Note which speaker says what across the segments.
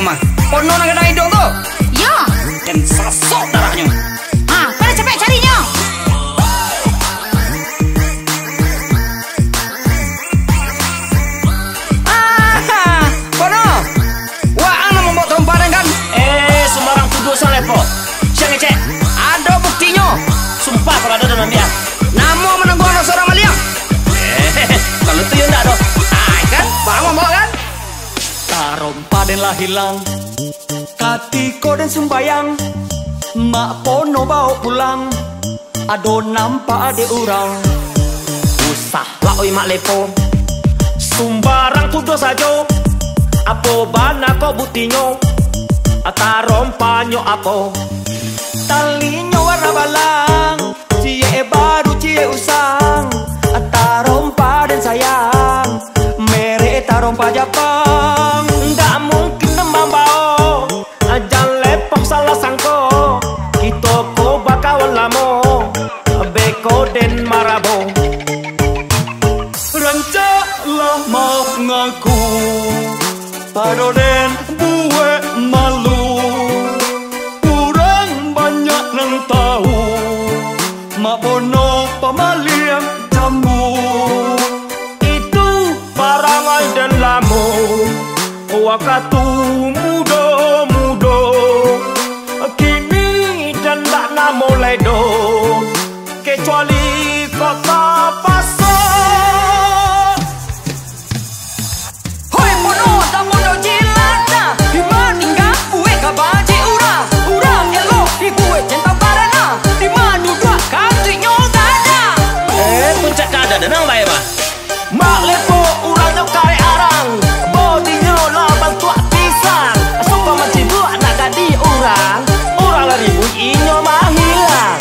Speaker 1: mah. Pono nak kena hidung tu.
Speaker 2: Ya.
Speaker 1: Dan sasok darahnya.
Speaker 2: Pada cepet carinya.
Speaker 1: Pono. Wah, ana membawa temparan kan?
Speaker 3: Sembarang tuduh salah po. Siang ngecek.
Speaker 1: Ada buktinya.
Speaker 3: Sumpah kalau ada dalam dia.
Speaker 1: Namo menunggu anak seorang maliang.
Speaker 3: Kalau tu ya enggak dong.
Speaker 1: Kan? Bangun bawa kan?
Speaker 4: Tarompa den lah hilang, katiko den sumbayang, mak pono bawa pulang, ado nampak ade urang.
Speaker 3: Usah lah oi mak lepo. Sumbarang tuduh saja. Apo bana kau butinyo. Tarompa nyo apo.
Speaker 4: Talinyo warna balang, cie baru cie usang, tarompa den sayang, mere tarompa Japang.
Speaker 3: Nggak mungkin nembambao. Ajan lepok salah sangko. Kita ko bakawan lamo. Beko den marabo.
Speaker 4: Rancalah maaf ngaku, pado den buwe malu. Kurang banyak nang tahu, mak bono pamaliang jambu.
Speaker 3: Itu barangai dan lamu. Wakatu mudo-mudo. Kini dan tak nak mulai do. Kecuali kota pasar.
Speaker 1: Hoi Pono, tak mau jelata. Di mana tinggal gue kabaji urang. Urang elok di gue centang parana. Di mana dua kantinya ada.
Speaker 3: Puncak kada denang bae mah. Mak lepo urangnya kare arang. Bodinya lah bantuak pisang. Suka macam buah nak gadi urang. Urang lari bunyinya mah hilang.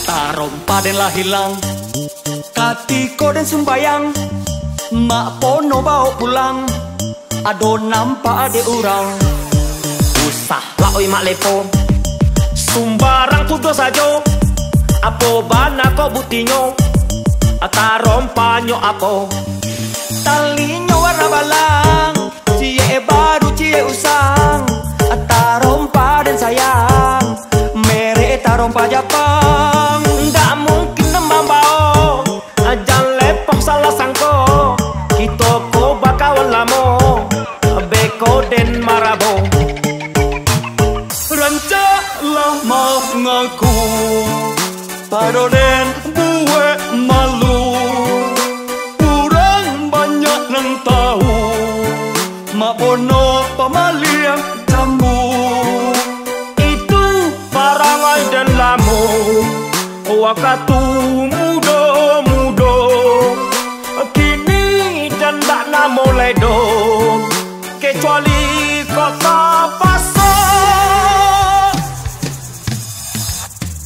Speaker 4: Tarompa den lah hilang, katiko den sumbayang, mak pono bawa pulang, ado nampak ade urang.
Speaker 3: Usah lah oi mak lepo. Sumbarang tuduh saja. Apo bana kau butinyo. Tarompa nyo apo.
Speaker 4: Talinyo warna balang, cie baru cie usang, tarompa den sayang, mere tarompa Japang.
Speaker 3: Nggak mungkin nembambao. Ajan lepok salah sangko. Kita ko bakawan lamo. Beko den marabo.
Speaker 4: Rancalah maaf ngaku, pado den buwe malu. Kurang banyak nang tahu, mak bono pamaliang jambu.
Speaker 3: Itu barangai dan lamu. Wakatu mudo-mudo. Kini dan tak nak mulai do. Kecuali kota pasar.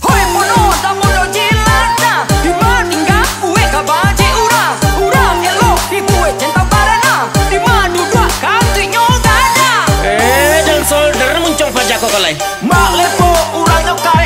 Speaker 1: Hoi Pono, tak mau jelata. Di mana tinggal gue kabaji urang. Urang elok di gue centang parana. Di mana dua kantinya ada.
Speaker 3: Dan solder muncung pajak kau kalai. Mak lepo urangnya kare